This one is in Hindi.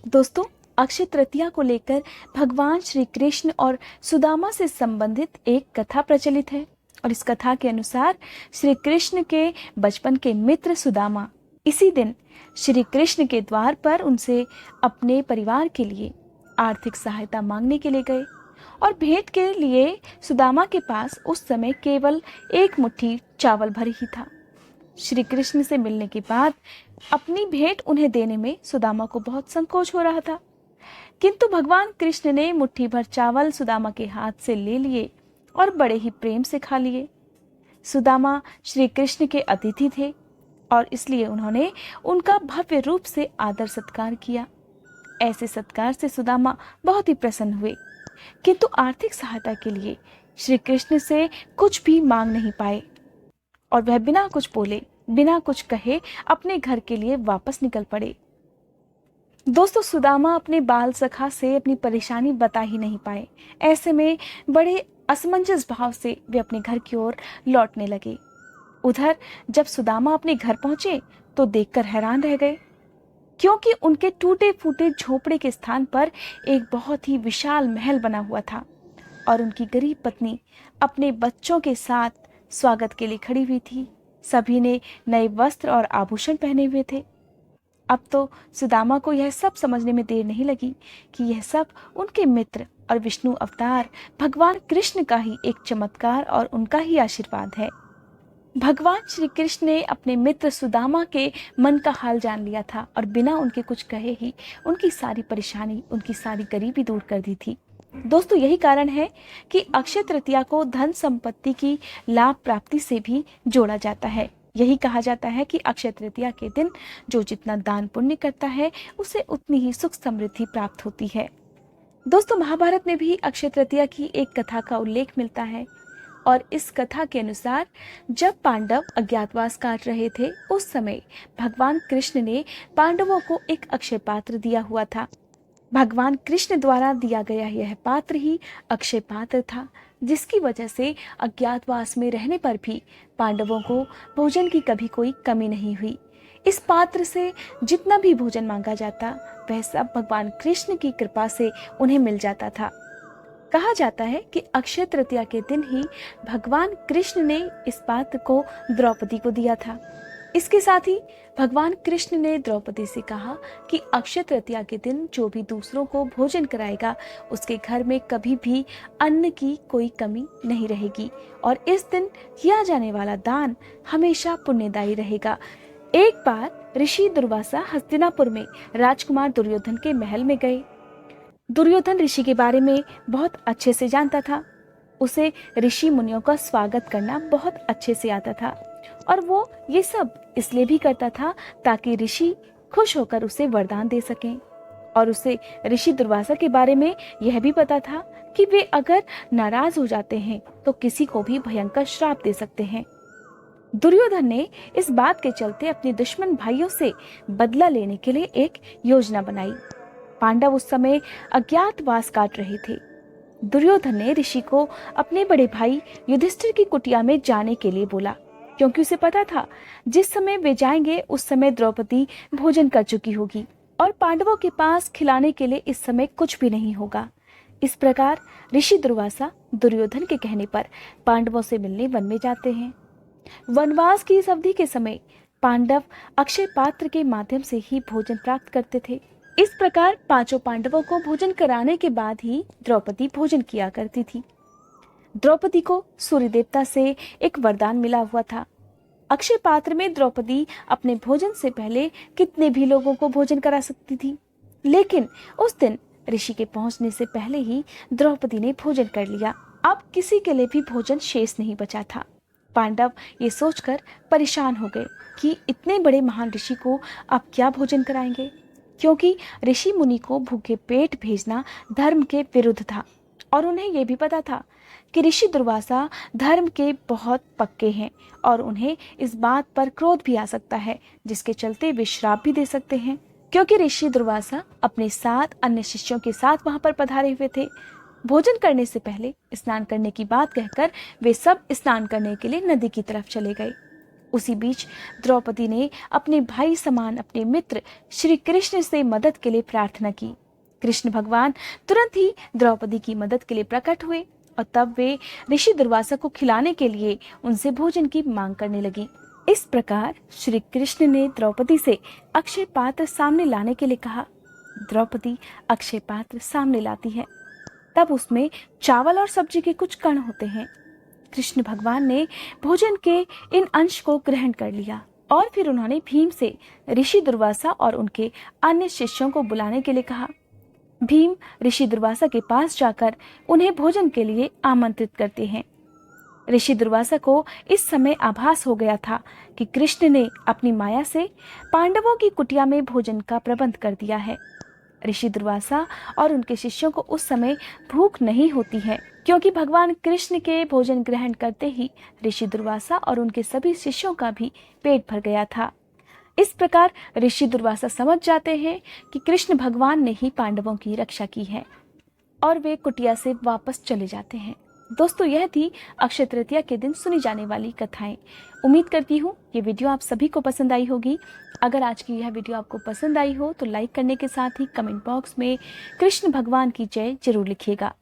दोस्तों, अक्षय तृतीया को लेकर भगवान श्री कृष्ण और सुदामा से संबंधित एक कथा प्रचलित है। और इस कथा के अनुसार श्री कृष्ण के बचपन के मित्र सुदामा इसी दिन श्री कृष्ण के द्वार पर उनसे अपने परिवार के लिए आर्थिक सहायता मांगने के लिए गए। और भेंट के लिए सुदामा के पास उस समय केवल एक मुट्ठी चावल भर ही था। श्री कृष्ण से मिलने के बाद अपनी भेंट उन्हें देने में सुदामा को बहुत संकोच हो रहा था, किंतु भगवान कृष्ण ने मुट्ठी भर चावल सुदामा के हाथ से ले लिए और बड़े ही प्रेम से खा लिए। सुदामा श्री कृष्ण के अतिथि थे और इसलिए उन्होंने उनका भव्य रूप से आदर सत्कार किया। ऐसे सत्कार से सुदामा बहुत ही प्रसन्न हुए, किंतु आर्थिक सहायता के लिए श्री कृष्ण से कुछ भी मांग नहीं पाए और वह बिना कुछ बोले, बिना कुछ कहे अपने घर के लिए वापस निकल पड़े। दोस्तों, सुदामा अपने बाल सखा से अपनी परेशानी बता ही नहीं पाए। ऐसे में बड़े असमंजस भाव से वे अपने घर की ओर लौटने लगे। उधर जब सुदामा अपने घर पहुंचे तो देखकर हैरान रह गए, क्योंकि उनके टूटे फूटे झोपड़े के स्थान पर एक बहुत ही विशाल महल बना हुआ था और उनकी गरीब पत्नी अपने बच्चों के साथ स्वागत के लिए खड़ी हुई थी। सभी ने नए वस्त्र और आभूषण पहने हुए थे। अब तो सुदामा को यह सब समझने में देर नहीं लगी कि यह सब उनके मित्र और विष्णु अवतार भगवान कृष्ण का ही एक चमत्कार और उनका ही आशीर्वाद है। भगवान श्री कृष्ण ने अपने मित्र सुदामा के मन का हाल जान लिया था और बिना उनके कुछ कहे ही उनकी सारी परेशानी, उनकी सारी गरीबी दूर कर दी थी। दोस्तों, यही कारण है कि अक्षय तृतीया को धन संपत्ति की लाभ प्राप्ति से भी जोड़ा जाता है। यही कहा जाता है कि अक्षय तृतीया के दिन जो जितना दान पुण्य करता है उसे उतनी ही सुख समृद्धि प्राप्त होती है। दोस्तों, महाभारत में भी अक्षय तृतीया की एक कथा का उल्लेख मिलता है और इस कथा के अनुसार जब पांडव अज्ञातवास काट रहे थे उस समय भगवान कृष्ण ने पांडवों को एक अक्षय पात्र दिया हुआ था। भगवान कृष्ण द्वारा दिया गया यह पात्र ही अक्षय पात्र था, जिसकी वजह से अज्ञातवास में रहने पर भी पांडवों को भोजन की कभी कोई कमी नहीं हुई। इस पात्र से जितना भी भोजन मांगा जाता वह सब भगवान कृष्ण की कृपा से उन्हें मिल जाता था। कहा जाता है कि अक्षय तृतीया के दिन ही भगवान कृष्ण ने इस पात्र को द्रौपदी को दिया था। इसके साथ ही भगवान कृष्ण ने द्रौपदी से कहा कि अक्षय तृतीया के दिन जो भी दूसरों को भोजन कराएगा उसके घर में कभी भी अन्न की कोई कमी नहीं रहेगी और इस दिन किया जाने वाला दान हमेशा पुण्यदायी रहेगा। एक बार ऋषि दुर्वासा हस्तिनापुर में राजकुमार दुर्योधन के महल में गए। दुर्योधन ऋषि के बारे में बहुत अच्छे से जानता था। उसे ऋषि मुनियों का स्वागत करना बहुत अच्छे से आता था और वो ये सब इसलिए भी करता था ताकि ऋषि खुश होकर उसे वरदान दे सकें। और उसे ऋषि दुर्वासा के बारे में यह भी पता था कि वे अगर नाराज हो जाते हैं तो किसी को भी भयंकर श्राप दे सकते हैं। दुर्योधन ने इस बात के चलते अपने दुश्मन भाइयों से बदला लेने के लिए एक योजना बनाई। पांडव उस समय अज्ञातवास काट रहे थे। दुर्योधन ने ऋषि को अपने बड़े भाई युधिष्ठिर की कुटिया में जाने के लिए बोला, क्योंकि उसे पता था जिस समय वे जाएंगे उस समय द्रौपदी भोजन कर चुकी होगी और पांडवों के पास खिलाने के लिए इस समय कुछ भी नहीं होगा। इस प्रकार ऋषि दुर्वासा दुर्योधन के कहने पर पांडवों से मिलने वन में जाते हैं। वनवास की इस अवधि के समय पांडव अक्षय पात्र के माध्यम से ही भोजन प्राप्त करते थे। इस प्रकार पांचों पांडवों को भोजन कराने के बाद ही द्रौपदी भोजन किया करती थी। द्रौपदी को सूर्य देवता से एक वरदान मिला हुआ था। अक्षय पात्र में द्रौपदी अपने भोजन से पहले कितने भी लोगों को भोजन करा सकती थी, लेकिन उस दिन ऋषि के पहुंचने से पहले ही द्रौपदी ने भोजन कर लिया। अब किसी के लिए भी भोजन शेष नहीं बचा था। पांडव ये सोचकर परेशान हो गए कि इतने बड़े महान ऋषि को अब क्या भोजन कराएंगे, क्योंकि ऋषि मुनि को भूखे पेट भेजना धर्म के विरुद्ध था और उन्हें यह भी पता था कि ऋषि दुर्वासा धर्म के बहुत पक्के हैं और उन्हें इस बात पर क्रोध भी आ सकता है, जिसके चलते वे श्राप भी दे सकते हैं। क्योंकि ऋषि दुर्वासा अपने साथ अन्य शिष्यों के साथ वहां पर पधारे हुए थे। भोजन करने से पहले स्नान करने की बात कहकर वे सब स्नान करने के लिए नदी की तरफ चले गए। उसी बीच द्रौपदी ने अपने भाई समान अपने मित्र श्री कृष्ण से मदद के लिए प्रार्थना की। कृष्ण भगवान तुरंत ही द्रौपदी की मदद के लिए प्रकट हुए और तब वे ऋषि दुर्वासा को खिलाने के लिए उनसे भोजन की मांग करने लगी। इस प्रकार श्री कृष्ण ने द्रौपदी से अक्षय पात्र सामने लाने के लिए कहा। द्रौपदी अक्षय पात्र सामने लाती है, तब उसमें चावल और सब्जी के कुछ कण होते हैं। कृष्ण भगवान ने भोजन के इन अंश को ग्रहण कर लिया और फिर उन्होंने भीम से ऋषि दुर्वासा और उनके अन्य शिष्यों को बुलाने के लिए कहा। भीम ऋषि दुर्वासा के पास जाकर उन्हें भोजन के लिए आमंत्रित करते हैं। ऋषि दुर्वासा को इस समय आभास हो गया था कि कृष्ण ने अपनी माया से पांडवों की कुटिया में भोजन का प्रबंध कर दिया है। ऋषि दुर्वासा और उनके शिष्यों को उस समय भूख नहीं होती है, क्योंकि भगवान कृष्ण के भोजन ग्रहण करते ही ऋषि दुर्वासा और उनके सभी शिष्यों का भी पेट भर गया था। इस प्रकार ऋषि दुर्वासा समझ जाते हैं कि कृष्ण भगवान ने ही पांडवों की रक्षा की है और वे कुटिया से वापस चले जाते हैं। दोस्तों, यह थी अक्षय तृतीया के दिन सुनी जाने वाली कथाएं। उम्मीद करती हूँ ये वीडियो आप सभी को पसंद आई होगी। अगर आज की यह वीडियो आपको पसंद आई हो तो लाइक करने के साथ ही कमेंट बॉक्स में कृष्ण भगवान की जय जरूर लिखिएगा।